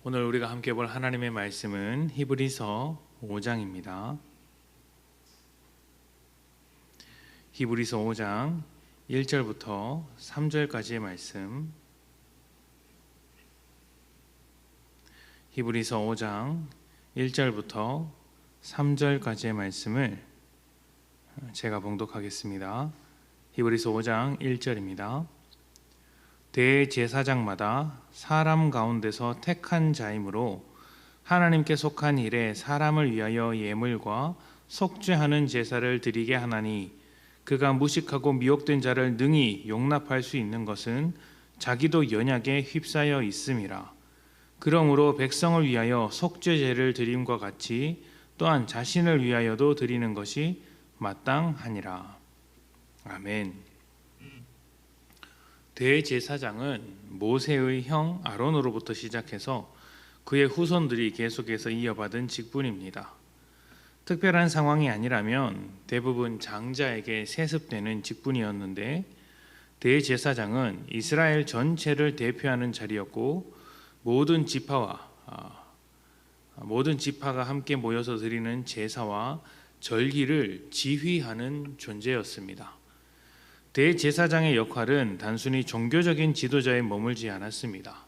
오늘 우리가 함께 볼 하나님의 말씀은 히브리서 5장입니다. 히브리서 5장 1절부터 3절까지의 말씀. 히브리서 5장 1절부터 3절까지의 말씀을 제가 봉독하겠습니다. 히브리서 5장 1절입니다. 대제사장마다 사람 가운데서 택한 자이므로 하나님께 속한 일에 사람을 위하여 예물과 속죄하는 제사를 드리게 하나니, 그가 무식하고 미혹된 자를 능히 용납할 수 있는 것은 자기도 연약에 휩싸여 있음이라. 그러므로 백성을 위하여 속죄제를 드림과 같이 또한 자신을 위하여도 드리는 것이 마땅하니라. 아멘. 대제사장은 모세의 형 아론으로부터 시작해서 그의 후손들이 계속해서 이어받은 직분입니다. 특별한 상황이 아니라면 대부분 장자에게 세습되는 직분이었는데, 대제사장은 이스라엘 전체를 대표하는 자리였고 모든 지파가 함께 모여서 드리는 제사와 절기를 지휘하는 존재였습니다. 대제사장의 역할은 단순히 종교적인 지도자에 머물지 않았습니다.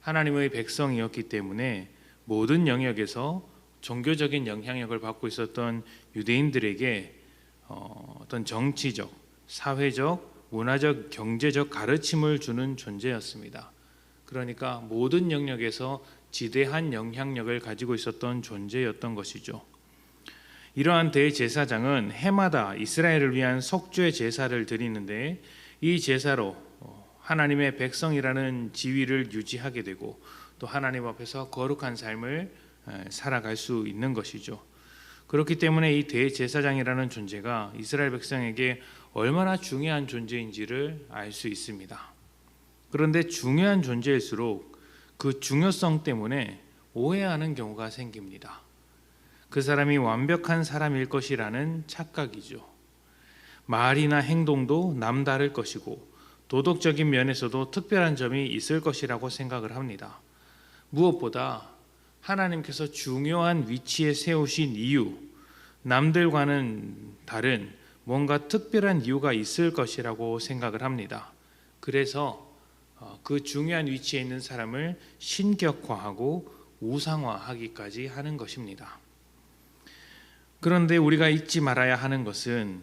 하나님의 백성이었기 때문에 모든 영역에서 종교적인 영향력을 받고 있었던 유대인들에게 어떤 정치적, 사회적, 문화적, 경제적 가르침을 주는 존재였습니다. 그러니까 모든 영역에서 지대한 영향력을 가지고 있었던 존재였던 것이죠. 이러한 대제사장은 해마다 이스라엘을 위한 속죄 제사를 드리는데, 이 제사로 하나님의 백성이라는 지위를 유지하게 되고 또 하나님 앞에서 거룩한 삶을 살아갈 수 있는 것이죠. 그렇기 때문에 이 대제사장이라는 존재가 이스라엘 백성에게 얼마나 중요한 존재인지를 알 수 있습니다. 그런데 중요한 존재일수록 그 중요성 때문에 오해하는 경우가 생깁니다. 그 사람이 완벽한 사람일 것이라는 착각이죠. 말이나 행동도 남다를 것이고 도덕적인 면에서도 특별한 점이 있을 것이라고 생각을 합니다. 무엇보다 하나님께서 중요한 위치에 세우신 이유, 남들과는 다른 뭔가 특별한 이유가 있을 것이라고 생각을 합니다. 그래서 그 중요한 위치에 있는 사람을 신격화하고 우상화하기까지 하는 것입니다. 그런데 우리가 잊지 말아야 하는 것은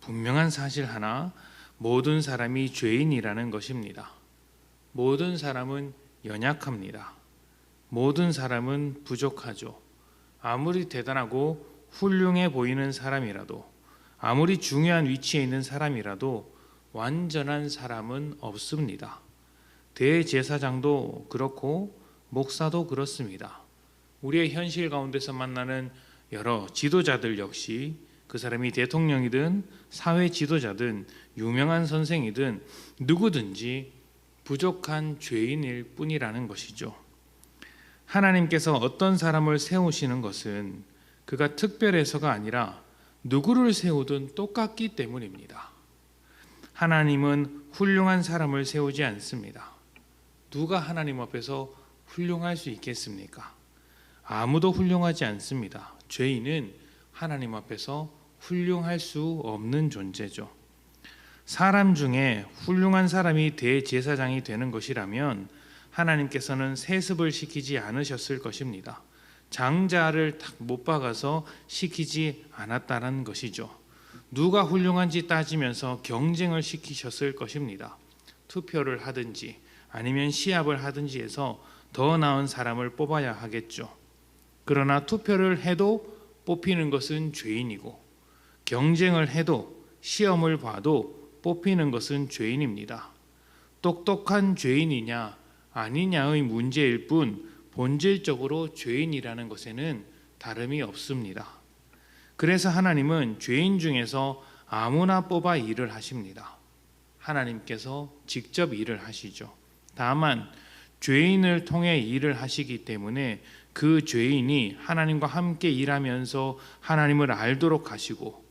분명한 사실 하나, 모든 사람이 죄인이라는 것입니다. 모든 사람은 연약합니다. 모든 사람은 부족하죠. 아무리 대단하고 훌륭해 보이는 사람이라도, 아무리 중요한 위치에 있는 사람이라도 완전한 사람은 없습니다. 대제사장도 그렇고 목사도 그렇습니다. 우리의 현실 가운데서 만나는 여러 지도자들 역시, 그 사람이 대통령이든 사회 지도자든 유명한 선생이든 누구든지 부족한 죄인일 뿐이라는 것이죠. 하나님께서 어떤 사람을 세우시는 것은 그가 특별해서가 아니라 누구를 세우든 똑같기 때문입니다. 하나님은 훌륭한 사람을 세우지 않습니다. 누가 하나님 앞에서 훌륭할 수 있겠습니까? 아무도 훌륭하지 않습니다. 죄인은 하나님 앞에서 훌륭할 수 없는 존재죠. 사람 중에 훌륭한 사람이 대제사장이 되는 것이라면 하나님께서는 세습을 시키지 않으셨을 것입니다. 장자를 딱 못 박아서 시키지 않았다는 것이죠. 누가 훌륭한지 따지면서 경쟁을 시키셨을 것입니다. 투표를 하든지 아니면 시합을 하든지 해서 더 나은 사람을 뽑아야 하겠죠. 그러나 투표를 해도 뽑히는 것은 죄인이고, 경쟁을 해도 시험을 봐도 뽑히는 것은 죄인입니다. 똑똑한 죄인이냐 아니냐의 문제일 뿐 본질적으로 죄인이라는 것에는 다름이 없습니다. 그래서 하나님은 죄인 중에서 아무나 뽑아 일을 하십니다. 하나님께서 직접 일을 하시죠. 다만 죄인을 통해 일을 하시기 때문에 그 죄인이 하나님과 함께 일하면서 하나님을 알도록 하시고,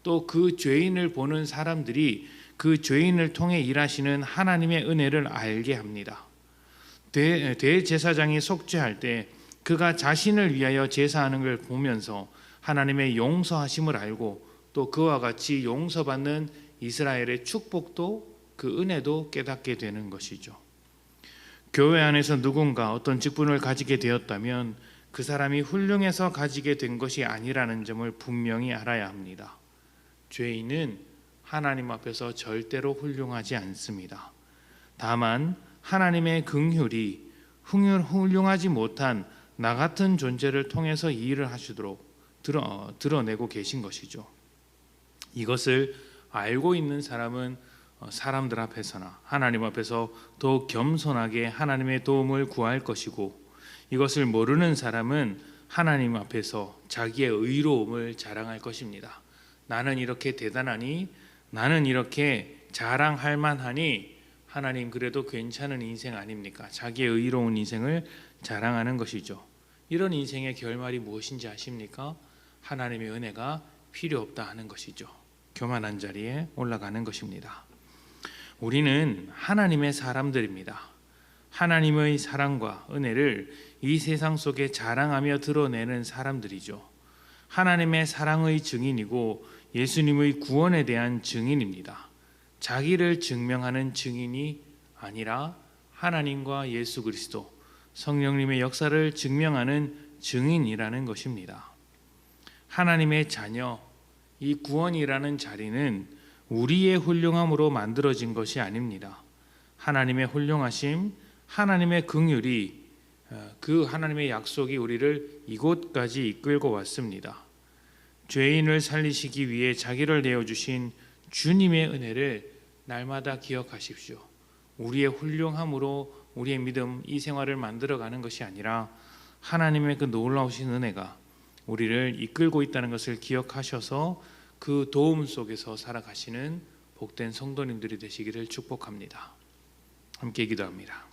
또 그 죄인을 보는 사람들이 그 죄인을 통해 일하시는 하나님의 은혜를 알게 합니다. 대제사장이 속죄할 때 그가 자신을 위하여 제사하는 걸 보면서 하나님의 용서하심을 알고 또 그와 같이 용서받는 이스라엘의 축복도 그 은혜도 깨닫게 되는 것이죠. 교회 안에서 누군가 어떤 직분을 가지게 되었다면 그 사람이 훌륭해서 가지게 된 것이 아니라는 점을 분명히 알아야 합니다. 죄인은 하나님 앞에서 절대로 훌륭하지 않습니다. 다만 하나님의 긍휼이 훌륭하지 못한 나 같은 존재를 통해서 이 일을 하시도록 드러내고 계신 것이죠. 이것을 알고 있는 사람은 사람들 앞에서나 하나님 앞에서 더욱 겸손하게 하나님의 도움을 구할 것이고, 이것을 모르는 사람은 하나님 앞에서 자기의 의로움을 자랑할 것입니다. 나는 이렇게 대단하니, 나는 이렇게 자랑할 만하니 하나님 그래도 괜찮은 인생 아닙니까? 자기의 의로운 인생을 자랑하는 것이죠. 이런 인생의 결말이 무엇인지 아십니까? 하나님의 은혜가 필요 없다 하는 것이죠. 교만한 자리에 올라가는 것입니다. 우리는 하나님의 사람들입니다. 하나님의 사랑과 은혜를 이 세상 속에 자랑하며 드러내는 사람들이죠. 하나님의 사랑의 증인이고 예수님의 구원에 대한 증인입니다. 자기를 증명하는 증인이 아니라 하나님과 예수 그리스도, 성령님의 역사를 증명하는 증인이라는 것입니다. 하나님의 자녀, 이 구원이라는 자리는 우리의 훌륭함으로 만들어진 것이 아닙니다. 하나님의 훌륭하심, 하나님의 긍휼이, 그 하나님의 약속이 우리를 이곳까지 이끌고 왔습니다. 죄인을 살리시기 위해 자기를 내어주신 주님의 은혜를 날마다 기억하십시오. 우리의 훌륭함으로 우리의 믿음, 이 생활을 만들어가는 것이 아니라 하나님의 그 놀라우신 은혜가 우리를 이끌고 있다는 것을 기억하셔서 그 도움 속에서 살아가시는 복된 성도님들이 되시기를 축복합니다. 함께 기도합니다.